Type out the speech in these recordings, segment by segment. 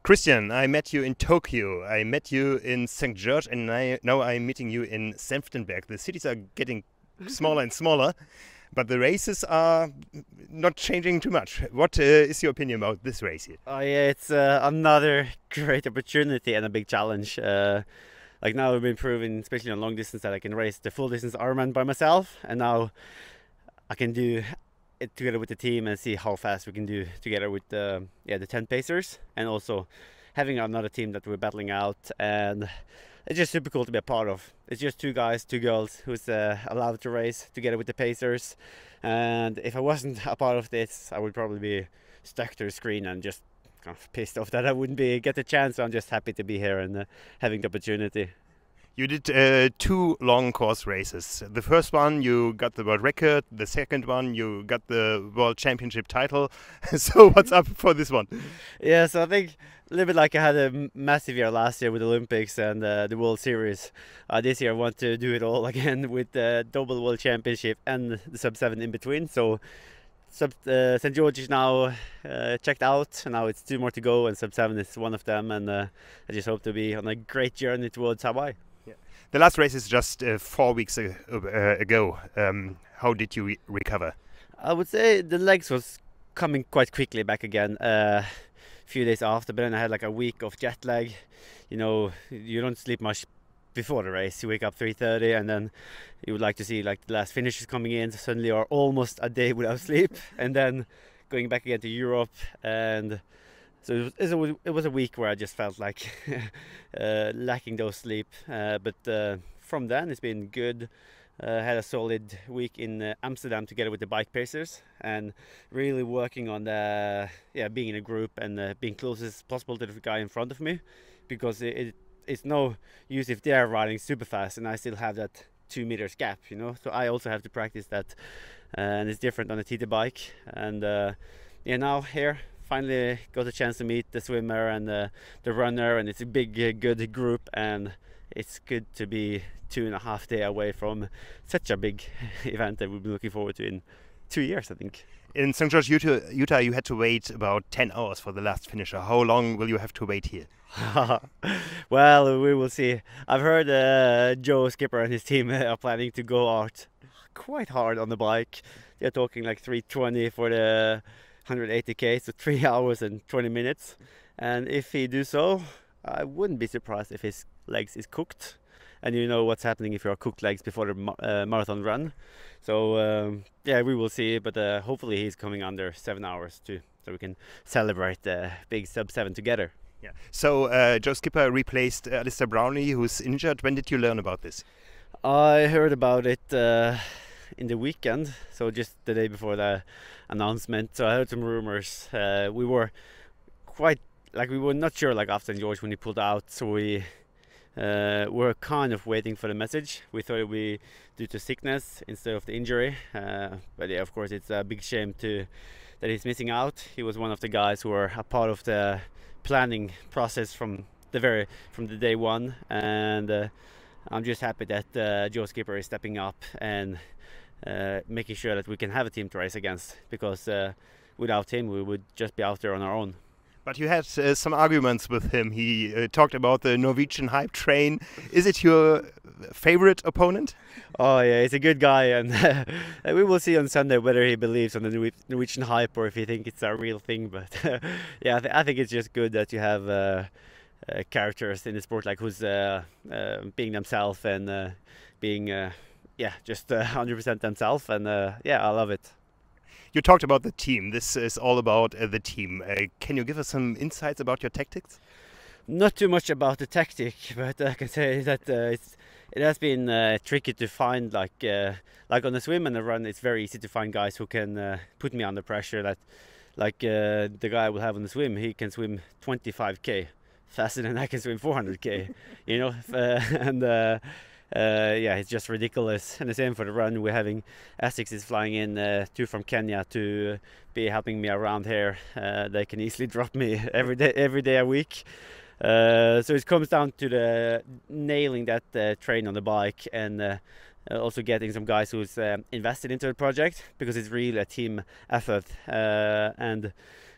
Kristian, I met you in Tokyo, I met you in St. George, and now I'm meeting you in Senftenberg. The cities are getting smaller and smaller, but the races are not changing too much. What is your opinion about this race here? Oh yeah, it's another great opportunity and a big challenge. Like now I've been proving, especially on long distance, that I can race the full distance Ironman by myself, and now I can do it together with the team and see how fast we can do together with the 10 pacers, and also having another team that we're battling out, and it's just super cool to be a part of. It's just two guys, two girls who's allowed to race together with the pacers, and if I wasn't a part of this, I would probably be stuck to the screen and just kind of pissed off that I wouldn't get the chance. So I'm just happy to be here and having the opportunity. You did two long course races. The first one you got the world record, the second one you got the world championship title. So what's up for this one? Yeah, so I think a little bit like I had a massive year last year with the Olympics and the World Series. This year I want to do it all again with the double world championship and the Sub7 in between. So St. George is now checked out, and now it's two more to go, and Sub7 is one of them, and I just hope to be on a great journey towards Hawaii. The last race is just 4 weeks ago. How did you recover? I would say the legs was coming quite quickly back again. A few days after, but then I had like a week of jet lag. You know, you don't sleep much before the race. You wake up 3:30, and then you would like to see like the last finishes coming in. So suddenly you're almost a day without sleep, and then going back again to Europe. And so it was a week where I just felt like lacking those sleep. But from then it's been good. Had a solid week in Amsterdam together with the bike pacers, and really working on being in a group and being close as possible to the guy in front of me, because it's no use if they're riding super fast and I still have that 2 meters gap, you know. So I also have to practice that, and it's different on a TT bike. And now here finally got a chance to meet the swimmer and the runner, and it's a big good group, and it's good to be 2.5 days away from such a big event that we've been looking forward to in 2 years, I think. In St. George, Utah, you had to wait about 10 hours for the last finisher. How long will you have to wait here? Well, we will see. I've heard Joe Skipper and his team are planning to go out quite hard on the bike. They're talking like 3:20 for the 180k, so 3 hours and 20 minutes. And if he do so, I wouldn't be surprised if his legs is cooked. And you know what's happening if you're cooked legs before the marathon run. So we will see, but hopefully he's coming under 7 hours too, so we can celebrate the big Sub7 together. Yeah. So Joe Skipper replaced Alistair Brownlee, who's injured. When did you learn about this? I heard about it in the weekend, so just the day before the announcement. So I heard some rumors. We were not sure after St. George when he pulled out, so we were kind of waiting for the message. We thought it would be due to sickness instead of the injury, but yeah, of course it's a big shame that he's missing out. He was one of the guys who were a part of the planning process from the day one, and I'm just happy that Joe Skipper is stepping up and making sure that we can have a team to race against, because without him we would just be out there on our own. But you had some arguments with him. He talked about the Norwegian hype train. Is it your favorite opponent? Oh yeah, he's a good guy, and we will see on Sunday whether he believes on the Norwegian hype or if he thinks it's a real thing. But yeah, I think it's just good that you have characters in the sport who's being themselves and being just 100% themselves, and I love it. You talked about the team. This is all about the team. Can you give us some insights about your tactics? Not too much about the tactic, but I can say that it has been tricky to find, like on the swim and the run. It's very easy to find guys who can put me under pressure. That the guy I will have on the swim, he can swim 25k faster than I can swim 400k. You know, and. It's just ridiculous. And the same for the run. We're having Essex is flying in, two from Kenya, to be helping me around here. They can easily drop me every day a week. So it comes down to the nailing that train on the bike, and also getting some guys who's invested into the project, because it's really a team effort. And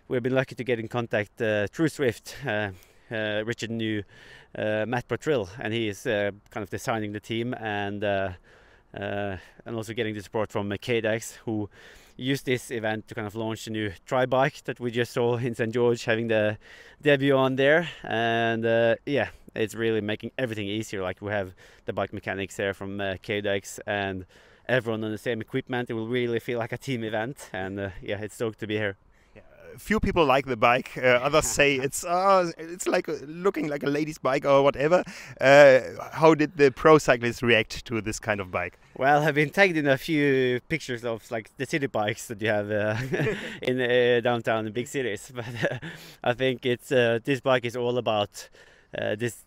we've been lucky to get in contact through Swift. Richard knew Matt Bottrill, and he is kind of designing the team, and also getting the support from KDX, who used this event to kind of launch a new tri-bike that we just saw in St. George, having the debut on there. And yeah, it's really making everything easier. Like, we have the bike mechanics there from KDX and everyone on the same equipment. It will really feel like a team event, and yeah, it's stoked to be here. Few people like the bike. Others say it's like looking like a lady's bike or whatever. How did the pro cyclists react to this kind of bike? Well, I've been tagged in a few pictures of like the city bikes that you have in downtown in big cities, but I think it's this bike is all about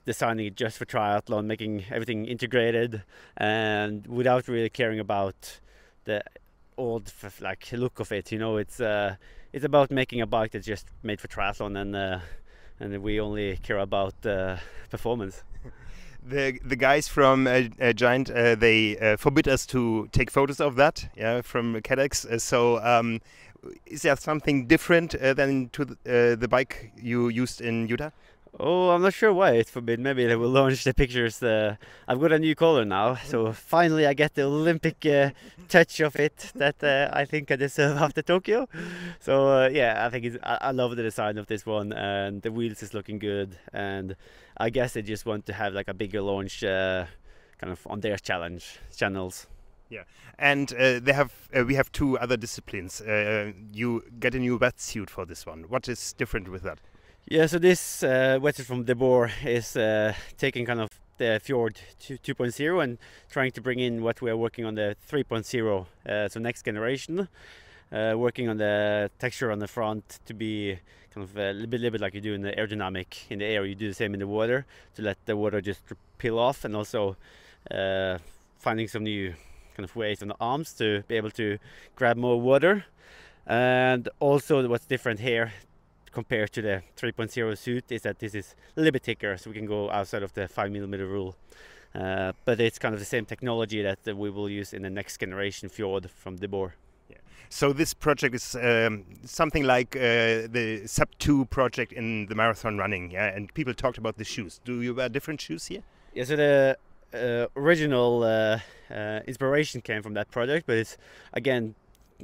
designing it just for triathlon, making everything integrated, and without really caring about the old like look of it. You know, it's about making a bike that's just made for triathlon, and we only care about performance. The guys from Giant, they forbid us to take photos of that, yeah, from KDX. So is there something different than to the bike you used in Utah? Oh, I'm not sure why it's forbidden. Maybe they will launch the pictures. I've got a new color now, so finally I get the Olympic touch of it that I think I deserve after Tokyo. So yeah, I think I love the design of this one, and the wheels is looking good. And I guess they just want to have like a bigger launch, kind of on their channels. Yeah, and we have two other disciplines. You get a new wetsuit for this one. What is different with that? Yeah, so this wetsuit from De Boer is taking kind of the Fjord 2.0 and trying to bring in what we are working on, the 3.0, so next generation, working on the texture on the front to be kind of a little bit like you do in the aerodynamic in the air. You do the same in the water to let the water just peel off, and also finding some new kind of ways on the arms to be able to grab more water. And also what's different here compared to the 3.0 suit is that this is a little bit thicker, so we can go outside of the 5mm rule. But it's kind of the same technology that we will use in the next generation Fjord from De Boer. Yeah. So this project is something like the Sub8 project in the marathon running, yeah? And people talked about the shoes. Do you wear different shoes here? Yeah, so the original inspiration came from that project, but it's again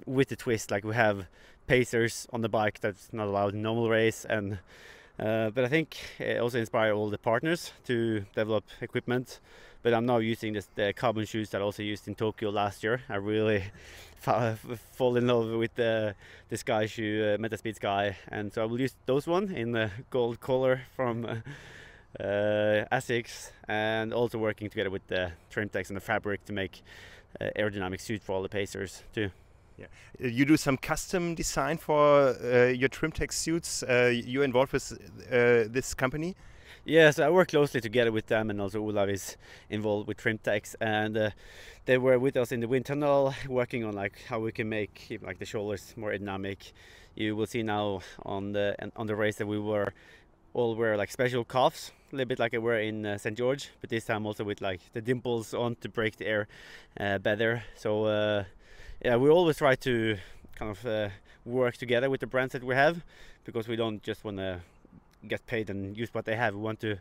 with the twist, like we have pacers on the bike that's not allowed in normal race, and but I think it also inspired all the partners to develop equipment. But I'm now using the carbon shoes that I also used in Tokyo last year. I really fall in love with the Sky shoe, Metaspeed Sky, and so I will use those one in the gold color from Asics, and also working together with the Trimtech and the fabric to make aerodynamic suit for all the pacers too. Yeah, you do some custom design for your Trimtech suits. You're involved with this company? Yeah, so I work closely together with them, and also Olav is involved with Trimtech, and they were with us in the wind tunnel working on like how we can make like the shoulders more aerodynamic. You will see now on the race that we all wear like special cuffs, a little bit like I wear in St. George, but this time also with like the dimples on to break the air better. So yeah, we always try to kind of work together with the brands that we have, because we don't just want to get paid and use what they have. We want to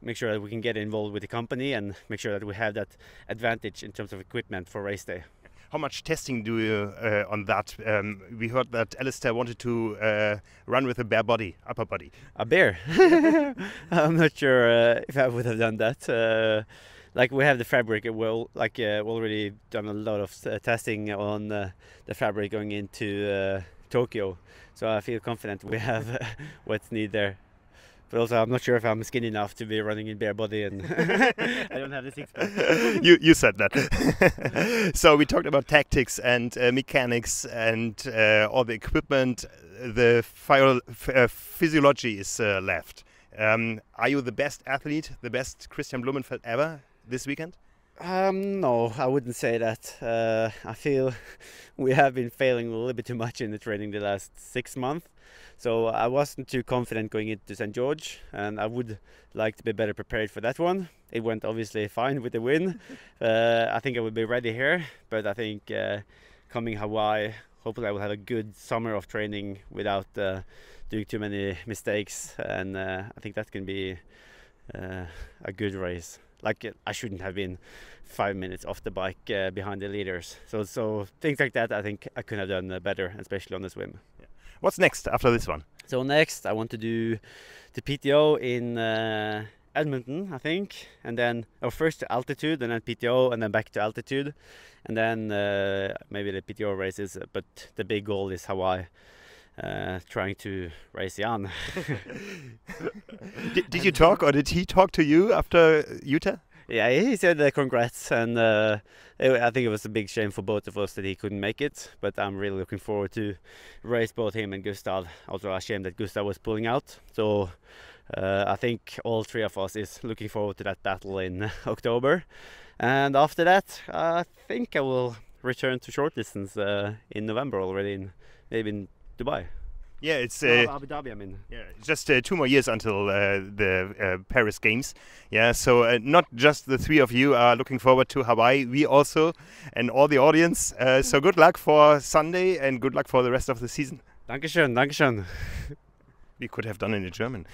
make sure that we can get involved with the company and make sure that we have that advantage in terms of equipment for race day. How much testing do you on that? We heard that Alistair wanted to run with a bare body, upper body. A bear? I'm not sure if I would have done that. Like we have the fabric, we'll like already done a lot of testing on the fabric going into Tokyo, so I feel confident we have what's needed there. But also, I'm not sure if I'm skinny enough to be running in bare body, and I don't have the six pack. You said that. So we talked about tactics and mechanics and all the equipment. The physiology is left. Are you the best athlete, the best Kristian Blummenfelt ever this weekend? No, I wouldn't say that. I feel we have been failing a little bit too much in the training the last 6 months. So I wasn't too confident going into St. George, and I would like to be better prepared for that one. It went obviously fine with the win. I think I would be ready here, but I think coming Hawaii, hopefully I will have a good summer of training without doing too many mistakes, and I think that can be a good race. Like I shouldn't have been 5 minutes off the bike behind the leaders. So things like that I think I could have done better, especially on the swim. Yeah. What's next after this one? So next I want to do the PTO in Edmonton, I think, and then first to altitude and then PTO and then back to altitude, and then maybe the PTO races, but the big goal is Hawaii. Trying to race Jan. did you talk, or did he talk to you after Utah? Yeah, he said congrats, and I think it was a big shame for both of us that he couldn't make it, but I'm really looking forward to race both him and Gustav. Also a shame that Gustav was pulling out, so I think all three of us is looking forward to that battle in October. And after that I think I will return to short distance in November already, maybe in Dubai. Yeah, it's Abu Dhabi, I mean. Yeah, just 2 more years until the Paris Games. Yeah, so not just the three of you are looking forward to Hawaii, we also, and all the audience. So good luck for Sunday and good luck for the rest of the season. Dankeschön, Dankeschön. We could have done it in German.